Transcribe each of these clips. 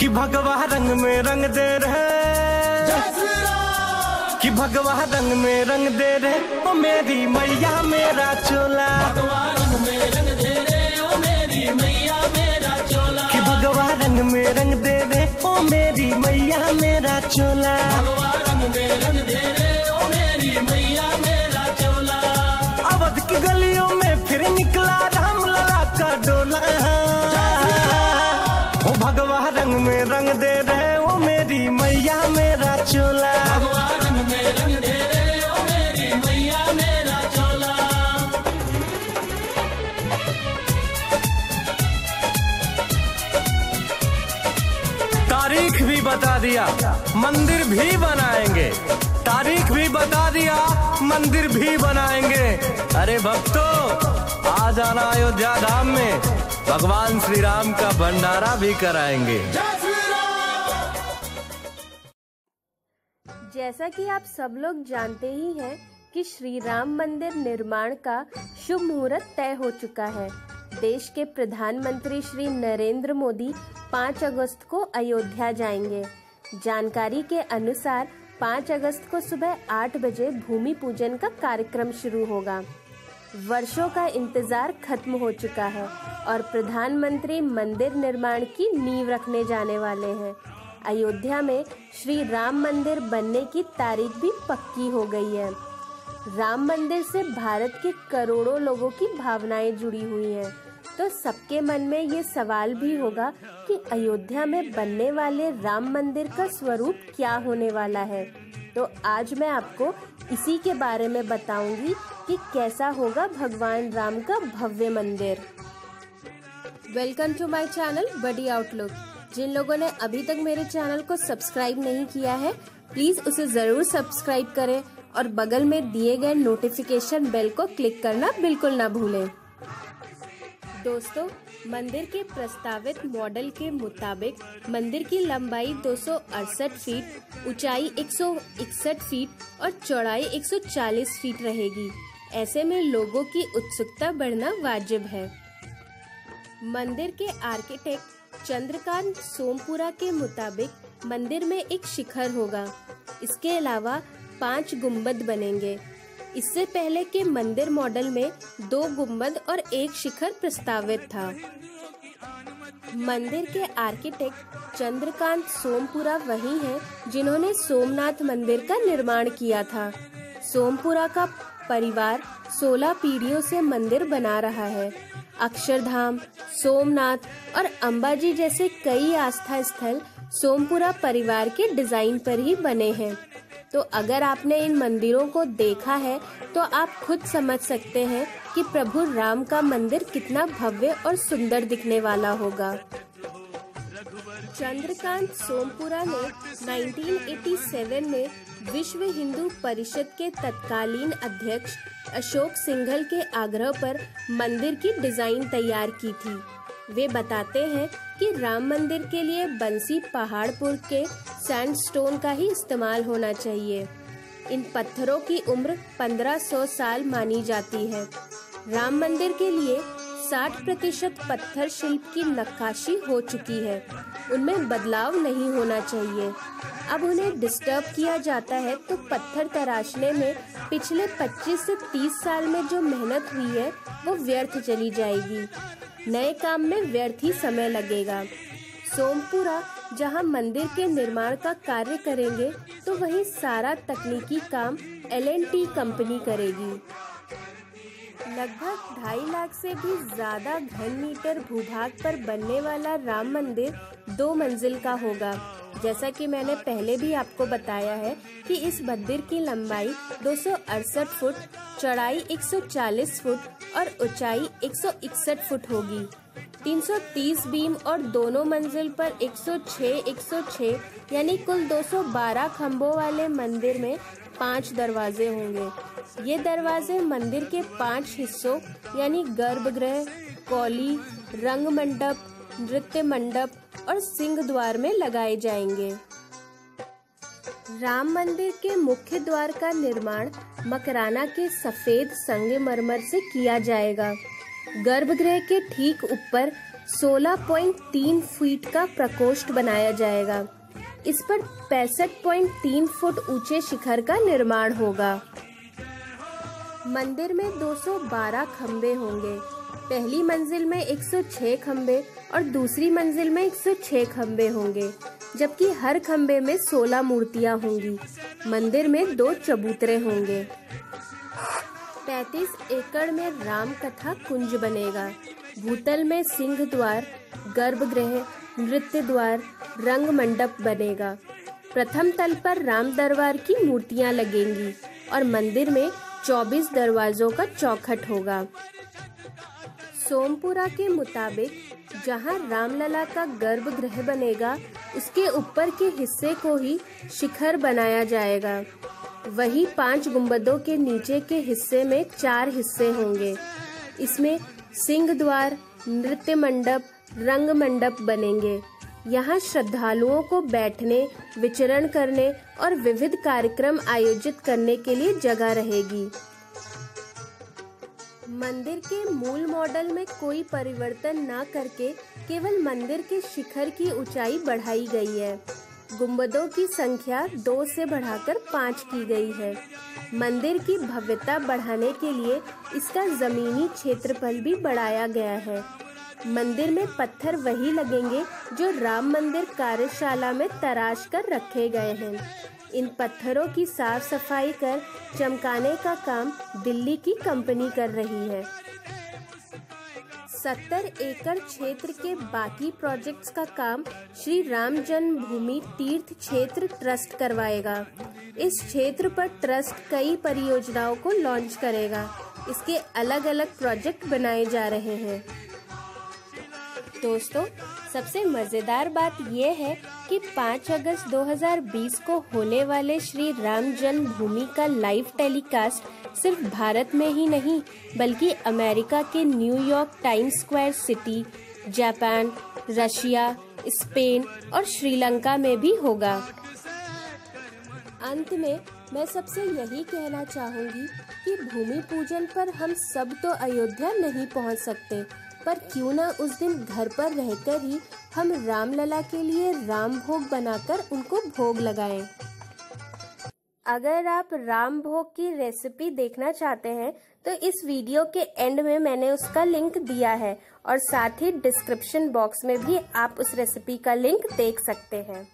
कि भगवा रंग में रंग दे रहे, कि भगवा रंग में रंग दे रहे ओ मेरी मैया मेरा चोला, भगवा रंग में रंग दे रहे ओ मेरी मैया मेरा चोला, कि भगवा रंग में रंग दे रहे ओ मेरी मैया मेरा चोला, भगवा रंग में रंग दे रहे ओ मेरी मैया मेरा चोला। अवध की गलियों में फिर निकला रामलला का डोला, ओ भगवा रंग में रंग दे रहे ओ मेरी मैया मेरा चोला, भगवा रंग में रंग दे रहे ओ मेरी मैया मेरा चोला। तारीख भी बता दिया मंदिर भी बनाएंगे, तारीख भी बता दिया मंदिर भी बनाएंगे। अरे भक्तों आ जाना अयोध्या धाम में, भगवान श्री राम का भंडारा भी कराएंगे। जैसा कि आप सब लोग जानते ही हैं कि श्री राम मंदिर निर्माण का शुभ मुहूर्त तय हो चुका है। देश के प्रधानमंत्री श्री नरेंद्र मोदी 5 अगस्त को अयोध्या जाएंगे। जानकारी के अनुसार 5 अगस्त को सुबह 8 बजे भूमि पूजन का कार्यक्रम शुरू होगा। वर्षों का इंतजार खत्म हो चुका है और प्रधानमंत्री मंदिर निर्माण की नींव रखने जाने वाले हैं। अयोध्या में श्री राम मंदिर बनने की तारीख भी पक्की हो गई है। राम मंदिर से भारत के करोड़ों लोगों की भावनाएं जुड़ी हुई हैं, तो सबके मन में ये सवाल भी होगा कि अयोध्या में बनने वाले राम मंदिर का स्वरूप क्या होने वाला है। तो आज मैं आपको इसी के बारे में बताऊंगी कि कैसा होगा भगवान राम का भव्य मंदिर। Welcome to my channel buddy outlook. जिन लोगों ने अभी तक मेरे चैनल को सब्सक्राइब नहीं किया है, प्लीज उसे जरूर सब्सक्राइब करें और बगल में दिए गए नोटिफिकेशन बेल को क्लिक करना बिल्कुल ना भूलें। दोस्तों, मंदिर के प्रस्तावित मॉडल के मुताबिक मंदिर की लंबाई 268 फीट, ऊंचाई 161 फीट और चौड़ाई 140 फीट रहेगी। ऐसे में लोगों की उत्सुकता बढ़ना वाजिब है। मंदिर के आर्किटेक्ट चंद्रकांत सोमपुरा के मुताबिक मंदिर में एक शिखर होगा। इसके अलावा 5 गुंबद बनेंगे। इससे पहले के मंदिर मॉडल में 2 गुंबद और 1 शिखर प्रस्तावित था। मंदिर के आर्किटेक्ट चंद्रकांत सोमपुरा वही हैं जिन्होंने सोमनाथ मंदिर का निर्माण किया था। सोमपुरा का परिवार 16 पीढ़ियों से मंदिर बना रहा है। अक्षरधाम, सोमनाथ और अंबाजी जैसे कई आस्था स्थल सोमपुरा परिवार के डिजाइन पर ही बने हैं। तो अगर आपने इन मंदिरों को देखा है तो आप खुद समझ सकते हैं कि प्रभु राम का मंदिर कितना भव्य और सुंदर दिखने वाला होगा। चंद्रकांत सोमपुरा ने 1987 में विश्व हिंदू परिषद के तत्कालीन अध्यक्ष अशोक सिंघल के आग्रह पर मंदिर की डिजाइन तैयार की थी। वे बताते हैं कि राम मंदिर के लिए बंसी पहाड़पुर के सैंडस्टोन का ही इस्तेमाल होना चाहिए। इन पत्थरों की उम्र 1500 साल मानी जाती है। राम मंदिर के लिए 60% पत्थर शिल्प की नक्काशी हो चुकी है, उनमें बदलाव नहीं होना चाहिए। अब उन्हें डिस्टर्ब किया जाता है तो पत्थर तराशने में पिछले 25 से 30 साल में जो मेहनत हुई है वो व्यर्थ चली जाएगी। नए काम में व्यर्थ ही समय लगेगा। सोमपुरा जहां मंदिर के निर्माण का कार्य करेंगे तो वहीं सारा तकनीकी काम L&T कंपनी करेगी। लगभग 2.5 लाख से भी ज्यादा घन मीटर भूभाग पर बनने वाला राम मंदिर 2 मंजिल का होगा। जैसा कि मैंने पहले भी आपको बताया है कि इस मंदिर की लंबाई 268 फुट, चौड़ाई 140 फुट और ऊंचाई 161 फुट होगी। 330 बीम और दोनों मंजिल पर 106 यानी कुल 212 खम्भों वाले मंदिर में 5 दरवाजे होंगे। ये दरवाजे मंदिर के 5 हिस्सों यानी गर्भगृह, कौली, रंग मंडप, नृत्य मंडप और सिंह द्वार में लगाए जाएंगे। राम मंदिर के मुख्य द्वार का निर्माण मकराना के सफेद संगमरमर से किया जाएगा। गर्भगृह के ठीक ऊपर 16.3 फीट का प्रकोष्ठ बनाया जाएगा। इस पर 65.3 फुट ऊंचे शिखर का निर्माण होगा। मंदिर में 212 खंबे होंगे। पहली मंजिल में 106 खंबे और दूसरी मंजिल में 106 खंबे होंगे, जबकि हर खंबे में 16 मूर्तियां होंगी। मंदिर में 2 चबूतरे होंगे। 35 एकड़ में राम कथा कुंज बनेगा। भूतल में सिंह द्वार, गर्भगृह, नृत्य द्वार, रंग मंडप बनेगा। प्रथम तल पर राम दरबार की मूर्तियां लगेंगी और मंदिर में 24 दरवाजों का चौखट होगा। सोमपुरा के मुताबिक जहां रामलला का गर्भगृह बनेगा, उसके ऊपर के हिस्से को ही शिखर बनाया जाएगा। वही 5 गुंबदों के नीचे के हिस्से में 4 हिस्से होंगे। इसमें सिंह द्वार, नृत्य मंडप, रंग मंडप बनेंगे। यहाँ श्रद्धालुओं को बैठने, विचरण करने और विविध कार्यक्रम आयोजित करने के लिए जगह रहेगी। मंदिर के मूल मॉडल में कोई परिवर्तन न करके केवल मंदिर के शिखर की ऊंचाई बढ़ाई गई है। गुंबदों की संख्या 2 से बढ़ाकर 5 की गई है। मंदिर की भव्यता बढ़ाने के लिए इसका जमीनी क्षेत्रफल भी बढ़ाया गया है। मंदिर में पत्थर वही लगेंगे जो राम मंदिर कार्यशाला में तराश कर रखे गए हैं। इन पत्थरों की साफ सफाई कर चमकाने का काम दिल्ली की कंपनी कर रही है। 70 एकड़ क्षेत्र के बाकी प्रोजेक्ट्स का काम श्री राम जन्मभूमि तीर्थ क्षेत्र ट्रस्ट करवाएगा। इस क्षेत्र पर ट्रस्ट कई परियोजनाओं को लॉन्च करेगा। इसके अलग अलग प्रोजेक्ट बनाए जा रहे हैं। दोस्तों, सबसे मज़ेदार बात यह है कि 5 अगस्त 2020 को होने वाले श्री राम जन्मभूमि का लाइव टेलीकास्ट सिर्फ भारत में ही नहीं, बल्कि अमेरिका के New York, times square city, Japan, Russia, Spain और श्रीलंका में भी होगा। अंत में मैं सबसे यही कहना चाहूँगी कि भूमि पूजन पर हम सब तो अयोध्या नहीं पहुँच सकते, पर क्यों ना उस दिन घर पर रहकर ही हम रामलला के लिए राम भोग बनाकर उनको भोग लगाएं। अगर आप राम भोग की रेसिपी देखना चाहते हैं तो इस वीडियो के एंड में मैंने उसका लिंक दिया है और साथ ही डिस्क्रिप्शन बॉक्स में भी आप उस रेसिपी का लिंक देख सकते हैं।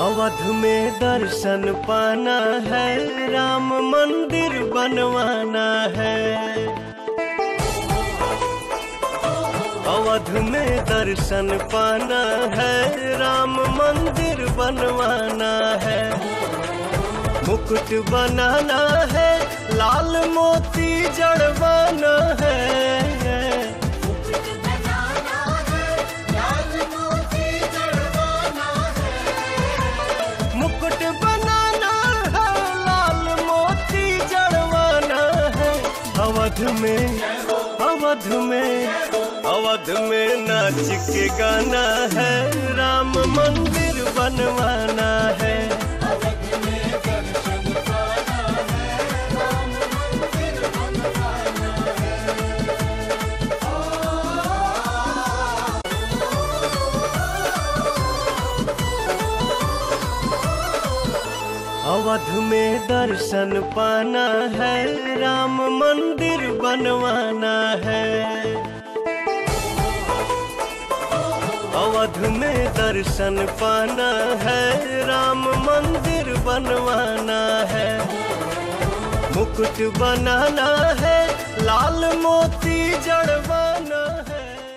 अवध में दर्शन पाना है, राम मंदिर बनवाना है। अवध में दर्शन पाना है, राम मंदिर बनवाना है। मुकुट बनाना है, लाल मोती जड़वाना है। मुकुट बनाना है, लाल मोती जड़वाना है। मुकुट बनाना है, लाल मोती जड़वाना है। अवध में नाच के गाना है, राम मंदिर बनवाना है। अवध में दर्शन पाना है, राम मंदिर बनवाना है। अवध में दर्शन पाना है, राम मंदिर बनवाना है। मुकुट बनाना है, लाल मोती जड़वा